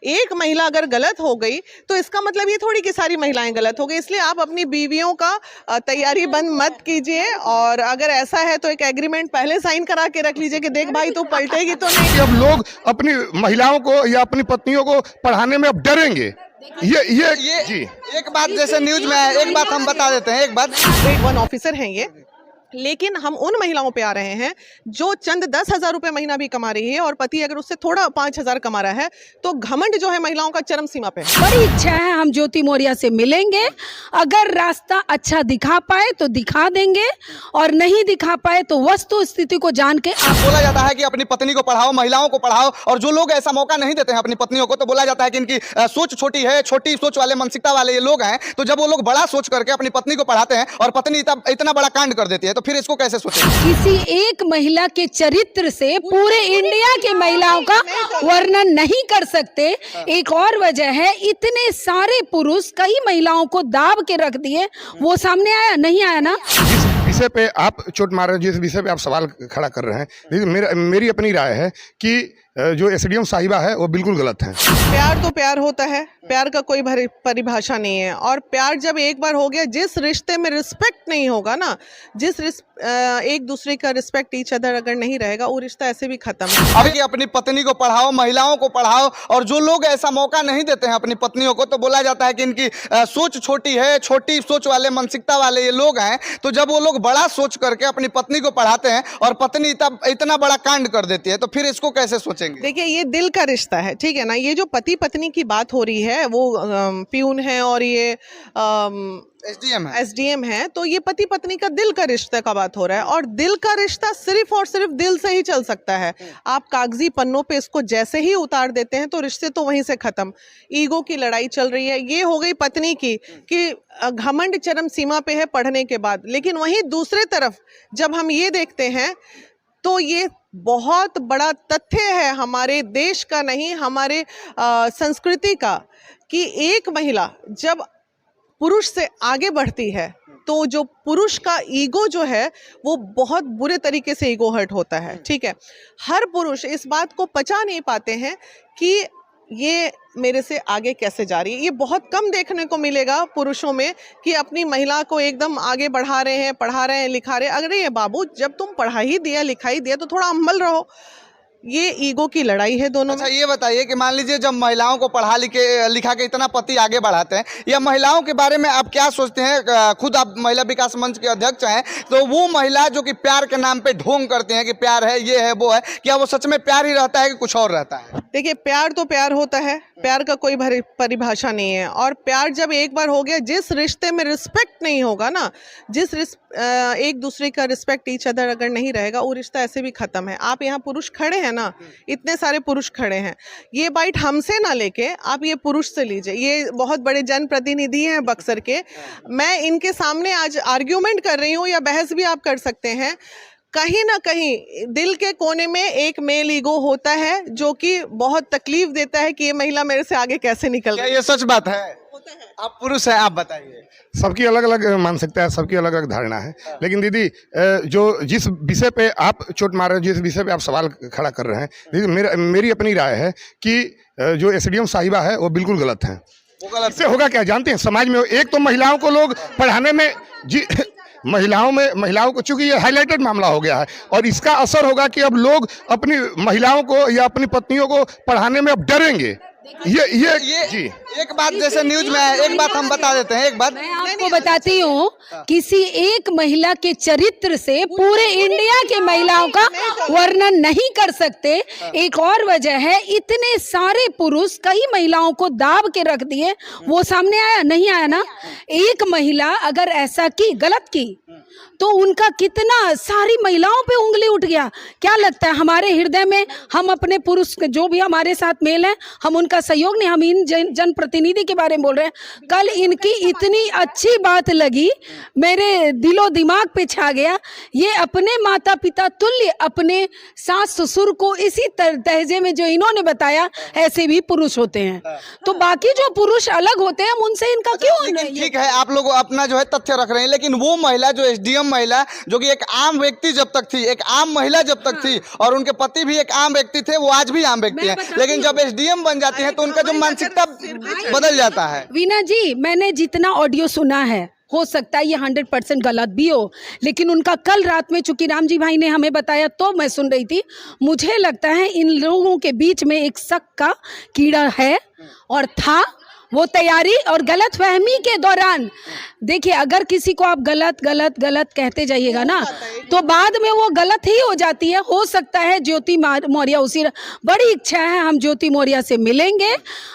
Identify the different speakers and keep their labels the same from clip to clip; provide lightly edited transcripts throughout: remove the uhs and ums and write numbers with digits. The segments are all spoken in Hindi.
Speaker 1: एक महिला अगर गलत हो गई तो इसका मतलब ये थोड़ी कि सारी महिलाएं गलत हो गई। इसलिए आप अपनी बीवियों का तैयारी बंद मत कीजिए, और अगर ऐसा है तो एक एग्रीमेंट पहले साइन करा के रख लीजिए कि देख भाई तू पलटेगी तो नहीं।
Speaker 2: अब लोग अपनी महिलाओं को या अपनी पत्नियों को पढ़ाने में अब डरेंगे। ये जी
Speaker 3: एक बात जैसे न्यूज में है, एक बात हम बता देते हैं, एक बात
Speaker 1: ग्रेड 1 ऑफिसर हैं ये, लेकिन हम उन महिलाओं पे आ रहे हैं जो चंद 10,000 रुपए महीना भी कमा रही है और पति अगर उससे थोड़ा 5,000 कमा रहा है, तो घमंड जो है महिलाओं का चरम सीमा पे है।
Speaker 4: बड़ी इच्छा है हम ज्योति मौर्य से मिलेंगे, अगर रास्ता अच्छा दिखा पाए तो दिखा देंगे, और नहीं दिखा पाए तो वस्तु स्थिति को जान के
Speaker 3: बोला जाता है कि अपनी पत्नी को पढ़ाओ, महिलाओं को पढ़ाओ, और जो लोग ऐसा मौका नहीं देते हैं अपनी पत्नियों को, तो बोला जाता है कि इनकी सोच छोटी है, छोटी सोच वाले, मानसिकता वाले ये लोग हैं। तो जब वो लोग बड़ा सोच करके अपनी पत्नी को पढ़ाते हैं और पत्नी इतना बड़ा कांड कर देती है, तो फिर इसको कैसे सोचें?
Speaker 4: किसी एक महिला के चरित्र से पूरे इंडिया की महिलाओं का वर्णन नहीं कर सकते। एक और वजह है, इतने सारे पुरुष कई महिलाओं को दाब के रख दिए, वो सामने आया नहीं आया ना।
Speaker 2: जिस विषय पे आप चोट मार रहे हो, जिस विषय पे आप सवाल खड़ा कर रहे हैं, मेरी अपनी राय है कि जो एसडीएम साहिबा है वो बिल्कुल गलत है।
Speaker 1: प्यार तो प्यार होता है, प्यार का कोई परिभाषा नहीं है, और प्यार जब एक बार हो गया, जिस रिश्ते में रिस्पेक्ट नहीं होगा ना, एक दूसरे का रिस्पेक्ट ईच अदर अगर नहीं रहेगा, वो रिश्ता ऐसे भी खत्म है।
Speaker 3: अभी अपनी पत्नी को पढ़ाओ, महिलाओं को पढ़ाओ, और जो लोग ऐसा मौका नहीं देते हैं अपनी पत्नियों को, तो बोला जाता है कि इनकी सोच छोटी है, छोटी सोच वाले, मानसिकता वाले ये लोग हैं। तो जब वो लोग बड़ा सोच करके अपनी पत्नी को पढ़ाते हैं और पत्नी इतना बड़ा कांड कर देती है, तो फिर इसको कैसे सोचेंगे?
Speaker 1: देखिए, ये दिल का रिश्ता है, ठीक है ना। ये जो पति पत्नी की बात हो रही है, वो प्यून है और ये एसडीएम है, तो ये पति पत्नी का दिल का रिश्ता का बात हो रहा है, और दिल का रिश्ता सिर्फ और सिर्फ दिल से ही चल सकता है। आप कागजी पन्नों पे इसको जैसे ही उतार देते हैं तो रिश्ते तो वहीं से खत्म। ईगो की लड़ाई चल रही है, ये हो गई पत्नी की कि घमंड चरम सीमा पे है पढ़ने के बाद। लेकिन वहीं दूसरे तरफ जब हम ये देखते हैं तो ये बहुत बड़ा तथ्य है हमारे देश का, नहीं हमारे संस्कृति का, कि एक महिला जब पुरुष से आगे बढ़ती है तो जो पुरुष का ईगो जो है वो बहुत बुरे तरीके से ईगो हर्ट होता है, ठीक है। हर पुरुष इस बात को पचा नहीं पाते हैं कि ये मेरे से आगे कैसे जा रही है। ये बहुत कम देखने को मिलेगा पुरुषों में कि अपनी महिला को एकदम आगे बढ़ा रहे हैं, पढ़ा रहे हैं, लिखा रहे हैं। अरे ये बाबू, जब तुम पढ़ा ही दिया, लिखा ही दिया, तो थोड़ा अम्मल रहो। ये ईगो की लड़ाई है दोनों में।
Speaker 3: अच्छा, ये बताइए कि मान लीजिए जब महिलाओं को पढ़ा लिखा के इतना पति आगे बढ़ाते हैं, या महिलाओं के बारे में आप क्या सोचते हैं? खुद आप महिला विकास मंच के अध्यक्ष हैं, तो वो महिला जो कि प्यार के नाम पे ढोंग करते हैं कि प्यार है, ये है, वो है, क्या वो सच में प्यार ही रहता है कि कुछ और रहता है?
Speaker 1: देखिए, प्यार तो प्यार होता है, प्यार का कोई परिभाषा नहीं है, और प्यार जब एक बार हो गया, जिस रिश्ते में रिस्पेक्ट नहीं होगा ना, एक दूसरे का रिस्पेक्ट ईच अदर अगर नहीं रहेगा, वो रिश्ता ऐसे भी खत्म है। आप यहाँ पुरुष खड़े हैं ना, इतने सारे पुरुष खड़े हैं, ये बाइट हमसे ना लेके आप ये पुरुष से लीजिए। ये बहुत बड़े जनप्रतिनिधि हैं बक्सर के, मैं इनके सामने आज आर्ग्यूमेंट कर रही हूँ, या बहस भी आप कर सकते हैं। कहीं ना कहीं दिल के कोने में एक मेल ईगो होता है जो कि बहुत तकलीफ देता है कि ये महिला मेरे से आगे कैसे निकल
Speaker 3: क्या
Speaker 1: गई।
Speaker 3: ये सच बात है? आप पुरुष हैं, आप बताइए।
Speaker 2: सबकी अलग अलग मानसिकता है, सबकी अलग अलग धारणा है, लेकिन दीदी जो जिस विषय पे आप चोट मार रहे हो, जिस विषय पे आप सवाल खड़ा कर रहे हैं, दीदी मेरी अपनी राय है कि जो एसडीएम साहिबा है वो बिल्कुल गलत है।
Speaker 3: वो गलत
Speaker 2: इससे होगा क्या जानते हैं? समाज में एक तो महिलाओं को लोग पढ़ाने में महिलाओं को, चूंकि ये हाईलाइटेड मामला हो गया है, और इसका असर होगा कि अब लोग अपनी महिलाओं को या अपनी पत्नियों को पढ़ाने में अब डरेंगे। ये जी
Speaker 3: एक बात जैसे न्यूज में है, एक बात हम बता देते हैं, एक बात
Speaker 4: मैं आपको बताती हूँ, किसी एक महिला के चरित्र से पूरे इंडिया की महिलाओं का वर्णन नहीं कर सकते। एक और वजह है, इतने सारे पुरुष कई महिलाओं को दाब के रख दिए, वो सामने आया नहीं आया ना। एक महिला अगर ऐसा की, गलत की, तो उनका कितना सारी महिलाओं पे उंगली उठ गया। क्या लगता है हमारे हृदय में, हम अपने पुरुष जो भी हमारे साथ मेल है, हम उनका सहयोग नहीं, हम इन जनप्रतिनिधि के बारे में बोल रहे हैं। कल इनकी इतनी अच्छी बात लगी, मेरे दिलो दिमाग पे छा गया। ये अपने माता पिता तुल्य अपने सास ससुर को इसी तहजे में जो इन्होंने बताया, ऐसे भी पुरुष होते हैं। तो बाकी जो पुरुष अलग होते हैं, हम उनसे इनका क्यों?
Speaker 3: ठीक है, आप लोग अपना जो है तथ्य रख रहे हैं, लेकिन वो महिला जो एसडीएम महिला, जो कि एक आम व्यक्ति जब तक थी, एक आम महिला जब तक थी, और उनके पति भी एक आम व्यक्ति थे, वो आज भी आम व्यक्ति हैं, लेकिन जब एसडीएम बन जाती हैं तो उनका जो मानसिकता बदल जाता है।
Speaker 4: वीना जी, मैंने जितना ऑडियो सुना है, हो सकता है ये 100% गलत भी हो, लेकिन उनका कल रात में चूंकि राम जी भाई ने हमें बताया तो मैं सुन रही थी, मुझे लगता है इन लोगों के बीच में एक शक का कीड़ा है और था। वो तैयारी और गलत फहमी के दौरान, देखिए अगर किसी को आप गलत गलत गलत कहते जाइएगा ना, तो बाद में वो गलत ही हो जाती है। हो सकता है ज्योति मौर्य उसी, बड़ी इच्छा है हम ज्योति मौर्य से मिलेंगे,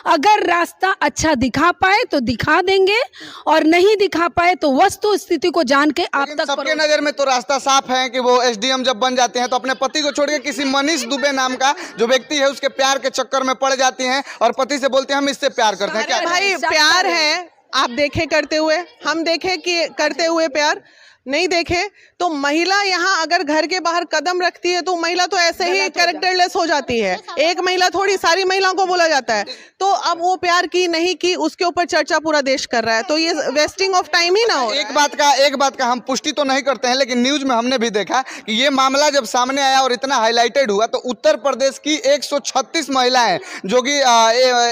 Speaker 4: अगर रास्ता अच्छा दिखा पाए तो दिखा देंगे, और नहीं दिखा पाए तो वस्तु स्थिति को जान के आप तक
Speaker 3: सबके नजर में तो रास्ता साफ है कि वो एसडीएम जब बन जाते हैं तो अपने पति को छोड़ के किसी मनीष दुबे नाम का जो व्यक्ति है उसके प्यार के चक्कर में पड़ जाती हैं और पति से बोलते हैं हम इससे प्यार करते हैं। क्या
Speaker 1: भाई प्यार है, आप देखे करते हुए, हम देखे कि करते हुए प्यार नहीं देखे, तो महिला यहाँ अगर घर के बाहर कदम रखती है तो महिला तो ऐसे ही कैरेक्टरलेस हो जाती है। एक महिला थोड़ी, सारी महिलाओं को बोला जाता है। तो अब वो प्यार की नहीं की, उसके ऊपर चर्चा पूरा देश कर रहा है, तो ये वेस्टिंग ऑफ टाइम ही ना हो।
Speaker 3: एक बात का हम पुष्टि तो नहीं करते हैं, लेकिन न्यूज में हमने भी देखा कि ये मामला जब सामने आया और इतना हाईलाइटेड हुआ तो उत्तर प्रदेश की 136 महिलाएं जो कि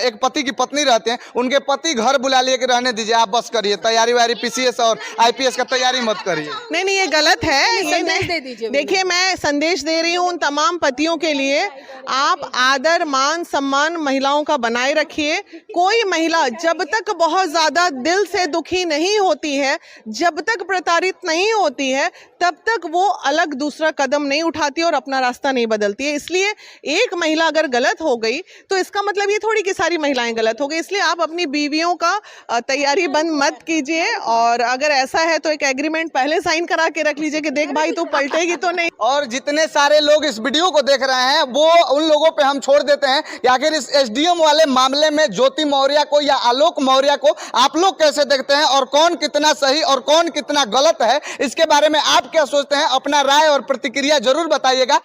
Speaker 3: एक पति की पत्नी रहते हैं, उनके पति घर बुला लिए कि रहने दीजिए, आप बस करिए, तैयारी वारी पीसीएस और आईपीएस का तैयारी मत करिए।
Speaker 1: नहीं, ये गलत है। ये देखिए, मैं संदेश दे रही हूँ उन तमाम पतियों के लिए, आप आदर मान सम्मान महिलाओं का बनाए रखिए। कोई महिला जब तक बहुत ज्यादा दिल से दुखी नहीं होती है, जब तक प्रताड़ित नहीं होती है, तब तक वो अलग दूसरा कदम नहीं उठाती और अपना रास्ता नहीं बदलती है। इसलिए एक महिला अगर गलत हो गई तो इसका मतलब ये थोड़ी कि सारी महिलाएं गलत हो गई। इसलिए आप अपनी बीवियों का तैयारी बंद मत कीजिए, और अगर ऐसा है तो एक एग्रीमेंट पहले साइन करा के रख लीजिए कि देख भाई तू पलटेगी तो नहीं।
Speaker 3: और जितने सारे लोग इस वीडियो को देख रहे हैं वो उन लोगों पे हम छोड़ देते हैं कि आखिर इस एसडीएम वाले मामले में ज्योति मौर्य को या आलोक मौर्य को आप लोग कैसे देखते हैं, और कौन कितना सही और कौन कितना गलत है, इसके बारे में आप क्या सोचते हैं, अपना राय और प्रतिक्रिया जरूर बताइएगा।